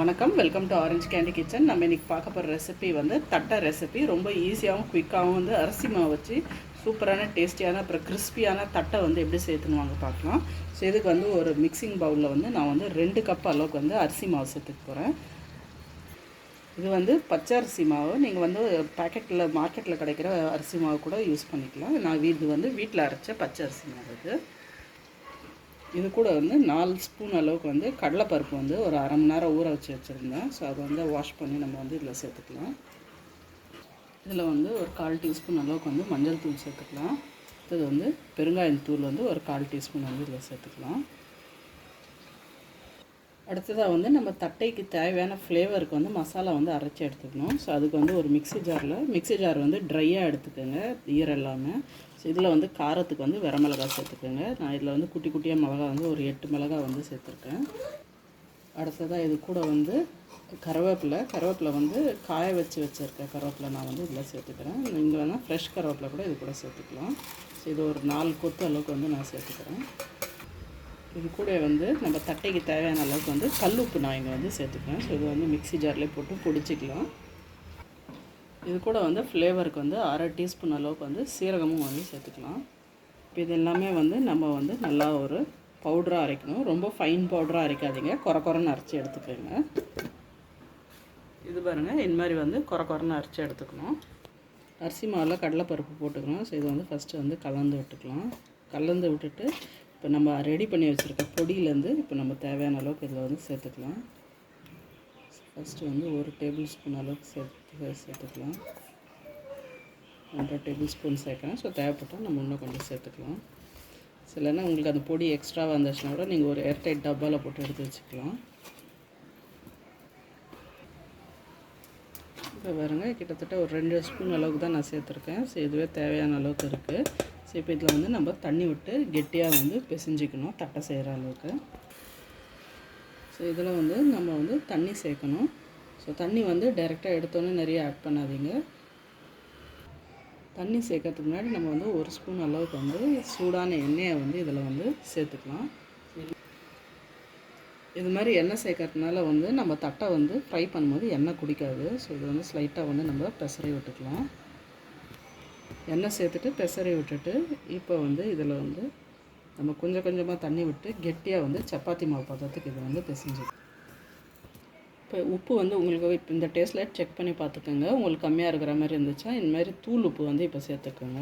வணக்கம், welcome to orange candy kitchen. நம்ம இன்றைக்கி பார்க்க போகிற ரெசிபி வந்து தட்டை ரெசிபி. ரொம்ப ஈஸியாகவும் குயிக்காகவும் வந்து அரிசி மாவு வச்சு சூப்பரான டேஸ்டியான அப்புறம் கிறிஸ்பியான தட்டை வந்து எப்படி சேர்த்துன்னு வாங்க பார்க்கலாம். ஸோ இதுக்கு வந்து ஒரு மிக்சிங் பவுலில் வந்து நான் வந்து 2 கப் அளவுக்கு வந்து அரிசி மாவு சேர்த்துக்க போகிறேன். இது வந்து பச்சை அரிசி மாவு. நீங்கள் வந்து மார்க்கெட்டில் கிடைக்கிற அரிசி மாவு கூட யூஸ் பண்ணிக்கலாம். நான் இது வந்து வீட்டில் அரைச்ச பச்சை அரிசி மாவு. இது கூட வந்து 4 ஸ்பூன் அளவுக்கு வந்து கடலைப்பருப்பு வந்து ஒரு அரை மணி நேரம் ஊற வச்சுருந்தேன். ஸோ அதை வந்து வாஷ் பண்ணி நம்ம வந்து இதில் சேர்த்துக்கலாம். இதில் வந்து ஒரு 1/4 டீஸ்பூன் அளவுக்கு வந்து மஞ்சள் தூள் சேர்த்துக்கலாம். இது வந்து பெருங்காயத்தூள் வந்து ஒரு 1/4 டீஸ்பூன் வந்து இதில் சேர்த்துக்கலாம். அடுத்ததாக வந்து நம்ம தட்டைக்கு தேவையான ஃப்ளேவருக்கு வந்து மசாலா வந்து அரைச்சி எடுத்துக்கணும். ஸோ அதுக்கு வந்து ஒரு மிக்ஸி ஜார் வந்து ட்ரையாக எடுத்துக்கோங்க, ஈரம் இல்லாமல். ஸோ இதில் வந்து காரத்துக்கு வந்து வரமிளகாய் சேர்த்துக்கோங்க. நான் இதில் வந்து குட்டி குட்டியாக மிளகா வந்து ஒரு 8 மிளகாய் வந்து சேர்த்துருக்கேன். அடுத்ததாக இது கூட வந்து கருவேப்பிலை வந்து காய வச்சுருக்கேன் கருவேப்பிலை நான் வந்து இதில் சேர்த்துக்கிறேன். நீங்கள் வேணால் ஃப்ரெஷ் கருவேப்பிலை கூட இது கூட சேர்த்துக்கலாம். ஸோ இது ஒரு 4 கொத்து அளவுக்கு வந்து நான் சேர்த்துக்கிறேன். இது கூட வந்து நம்ம தட்டைக்கு தேவையான அளவுக்கு வந்து கல்லுப்பு நான் இங்கே வந்து சேர்த்துக்கிறேன். ஸோ இது வந்து மிக்ஸி ஜார்லேயே போட்டு பொடிச்சிக்கலாம். இது கூட வந்து ஃப்ளேவருக்கு வந்து 1/2 டீஸ்பூன் அளவுக்கு வந்து சீரகமும் வந்து சேர்த்துக்கலாம். இப்போ இது எல்லாமே வந்து நம்ம வந்து நல்லா ஒரு பவுடராக அரைக்கணும். ரொம்ப ஃபைன் பவுடராக அரைக்காதீங்க, குறைன்னு அரைச்சி எடுத்துக்கோங்க. இது பாருங்கள், இந்த மாதிரி வந்து குறைன்னு அரைச்சி எடுத்துக்கணும். அரிசி மாவில் கடலைப்பருப்பு போட்டுக்கணும். ஸோ இதை வந்து ஃபஸ்ட்டு வந்து கலந்து விட்டுட்டு இப்போ நம்ம ரெடி பண்ணி வச்சுருக்க பொடியிலேருந்து இப்போ நம்ம தேவையான அளவுக்கு இதில் வந்து சேர்த்துக்கலாம். ஃபஸ்ட்டு வந்து 1 டேபிள் ஸ்பூன் அளவுக்கு சேர்த்துக்கலாம். 1/2 டேபிள் ஸ்பூன் சேர்க்குறேன். ஸோ தேவைப்பட்டால் நம்ம இன்னும் கொஞ்சம் சேர்த்துக்கலாம். சிலனா உங்களுக்கு அந்த பொடி எக்ஸ்ட்ராவாக இருந்துச்சுன்னா கூட நீங்கள் ஒரு ஏர்டைட் டப்பாவில் போட்டு எடுத்து வச்சுக்கலாம். இப்போ பாருங்க, கிட்டத்தட்ட ஒரு 2 ஸ்பூன் அளவுக்கு தான் நான் சேர்த்துருக்கேன். ஸோ இதுவே தேவையான அளவுக்கு இருக்குது. ஸோ இப்போ இதில் வந்து நம்ம தண்ணி விட்டு கெட்டியாக வந்து பிசைஞ்சிக்கணும் தட்டை செய்கிற அளவுக்கு. ஸோ இதில் வந்து நம்ம வந்து தண்ணி சேர்க்கணும். ஸோ தண்ணி வந்து டைரெக்டாக எடுத்தோன்னே நிறைய ஆட் பண்ணாதீங்க. தண்ணி சேர்க்கறதுக்கு முன்னாடி நம்ம வந்து 1 ஸ்பூன் அளவுக்கு வந்து சூடான எண்ணெயை வந்து இதில் வந்து சேர்த்துக்கலாம். இது மாதிரி எண்ணெய் சேர்க்கறதுனால வந்து நம்ம தட்டை வந்து ஃப்ரை பண்ணும்போது எண்ணெய் குடிக்காது. ஸோ இது வந்து ஸ்லைட்டாக வந்து நம்ம பெசரி விட்டுக்கலாம். எண்ணெய் சேர்த்துட்டு பெசரி விட்டுட்டு இப்போ வந்து இதில் வந்து நம்ம கொஞ்சம் கொஞ்சமாக தண்ணி விட்டு கெட்டியாக வந்து சப்பாத்தி மாவு பதத்துக்கு இதை வந்து பிசைஞ்சிக்கலாம். இப்போ உப்பு வந்து உங்களுக்கு இப்போ இந்த டேஸ்ட்டில் செக் பண்ணி பார்த்துக்கோங்க. உங்களுக்கு கம்மியாக இருக்கிற மாதிரி இருந்துச்சா இந்த மாதிரி தூள் உப்பு வந்து இப்போ சேர்த்துக்கோங்க.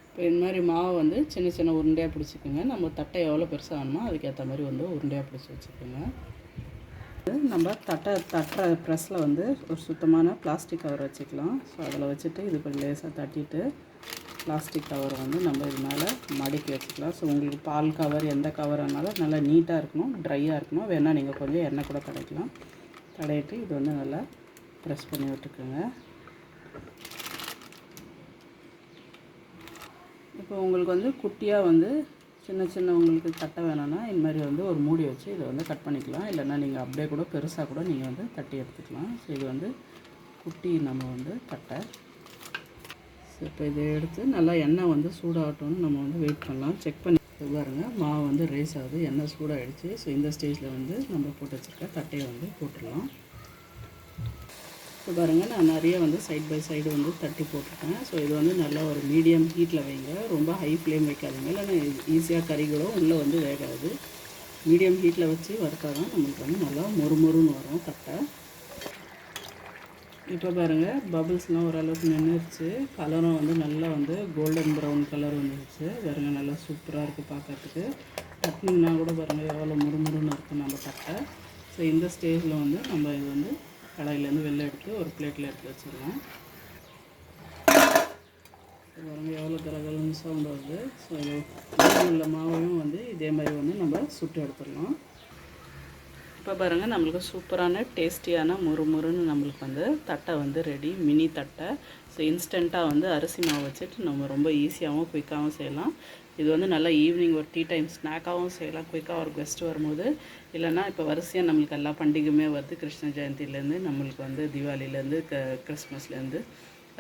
இப்போ இந்த மாதிரி மாவு வந்து சின்ன சின்ன உருண்டையாக பிடிச்சிக்கோங்க. நம்ம தட்டை எவ்வளோ பெருசாக வேணுமோ அதுக்கேற்ற மாதிரி வந்து உருண்டையாக பிடிச்சி வச்சுக்கோங்க. நம்ம தட்டுற ப்ரெஸ்ஸில் வந்து ஒரு சுத்தமான பிளாஸ்டிக் கவர் வச்சுக்கலாம். ஸோ அதில் வச்சுட்டு இது கொஞ்சம் லேசாக தட்டிட்டு பிளாஸ்டிக் கவரை வந்து நம்ம இது மேலே மடக்கி வச்சுக்கலாம். ஸோ உங்களுக்கு பால் கவர் எந்த கவர் ஆனாலும் நல்லா நீட்டாக இருக்கணும், ட்ரையாக இருக்கணும். வேணால் நீங்கள் கொஞ்சம் எண்ணெய் கூட தடையிட்டு இது வந்து நல்லா ப்ரெஸ் பண்ணி விட்டுக்குங்க. இப்போ உங்களுக்கு வந்து குட்டியாக வந்து சின்ன உங்களுக்கு தட்டை வேணும்னா இந்த மாதிரி வந்து ஒரு மூடி வச்சு இதை வந்து கட் பண்ணிக்கலாம். இல்லைன்னா நீங்கள் அப்படியே கூட பெருசாக கூட நீங்கள் வந்து தட்டி எடுத்துக்கலாம். ஸோ இது வந்து குட்டி நம்ம வந்து தட்டை. ஸோ இப்போ இதை எடுத்து நல்லா எண்ணெய் வந்து சூடாகட்டும்னு நம்ம வந்து வெயிட் பண்ணலாம். செக் பண்ணி பாருங்கள், மாவு வந்து ரைஸ் ஆகுது, எண்ணெய் சூடாகிடுச்சு. ஸோ இந்த ஸ்டேஜில் வந்து நம்ம போட்டு வச்சுருக்க தட்டையை வந்து போட்டுடலாம். இப்போ பாருங்கள், நான் நிறைய வந்து சைட் பை சைடு வந்து தட்டி போட்டுருக்கேன். ஸோ இது வந்து நல்லா ஒரு மீடியம் ஹீட்டில் வைங்க, ரொம்ப ஹை ஃப்ளேம் வைக்காதீங்க, இல்லைன்னா ஈஸியாக கறிகளும் உள்ளே வந்து வேகாது. மீடியம் ஹீட்டில் வச்சு வறுத்தா தான் நம்மளுக்கு வந்து நல்லா மொறுமொறுன்னு வரும் தட்டை. இப்போ பாருங்கள், பபிள்ஸ்லாம் ஓரளவுக்கு நின்றுச்சு, கலரும் வந்து நல்லா வந்து கோல்டன் ப்ரௌன் கலர் வந்துருச்சு. பாருங்கள், நல்லா சூப்பராக இருக்குது பார்க்கறதுக்கு. தட்டினீங்கன்னா கூட பாருங்கள் எவ்வளோ முறுமுறுன்னு இருக்கும் நம்ம தட்டை. ஸோ இந்த ஸ்டேஜில் வந்து நம்ம இது வந்து கடாயிலேருந்து வெளில எடுத்து ஒரு பிளேட்டில் எடுத்து வச்சுருவேன். பாருங்கள் எவ்வளோ கலகலன்னு சவுண்ட் வருது. ஸோ உள்ள மாவையும் வந்து இதே மாதிரி வந்து நம்ம சுட்டு எடுத்துடலாம். இப்போ பாருங்கள், நம்மளுக்கு சூப்பரான டேஸ்டியான முறுமுறுன்னு நம்மளுக்கு வந்து தட்டை வந்து ரெடி, மினி தட்டை. ஸோ இன்ஸ்டண்ட்டாக வந்து அரிசி மாவு வச்சுட்டு நம்ம ரொம்ப ஈஸியாகவும் குயிக்காகவும் செய்யலாம். இது வந்து நல்லா ஈவினிங் ஒரு டீ டைம் ஸ்நாக்காகவும் செய்யலாம், குயிக்காக ஒரு கெஸ்ட் வரும்போது. இல்லைனா இப்போ வரிசையாக நம்மளுக்கு எல்லா பண்டிகையுமே வருது, கிருஷ்ண ஜெயந்திலேருந்து நம்மளுக்கு வந்து தீபாவளிலேருந்து கிறிஸ்மஸ்லேருந்து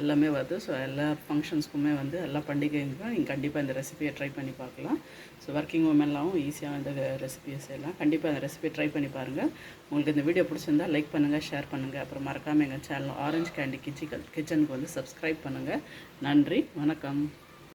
எல்லாமே வருது. ஸோ எல்லா ஃபங்க்ஷன்ஸ்க்குமே வந்து எல்லா பண்டிகைக்கும் நீங்கள் கண்டிப்பாக இந்த ரெசிபியை ட்ரை பண்ணி பார்க்கலாம். ஸோ ஒர்க்கிங் உமன்லாம் ஈஸியாக இந்த ரெசிபியை செய்யலாம். கண்டிப்பாக அந்த ரெசிபியை ட்ரை பண்ணி பாருங்கள். உங்களுக்கு இந்த வீடியோ பிடிச்சிருந்தா லைக் பண்ணுங்கள், ஷேர் பண்ணுங்கள். அப்புறம் மறக்காமல் எங்கள் சேனல் ஆரஞ்சு கேண்டி கிச்சனுக்கு வந்து சப்ஸ்கிரைப் பண்ணுங்கள். நன்றி, வணக்கம்.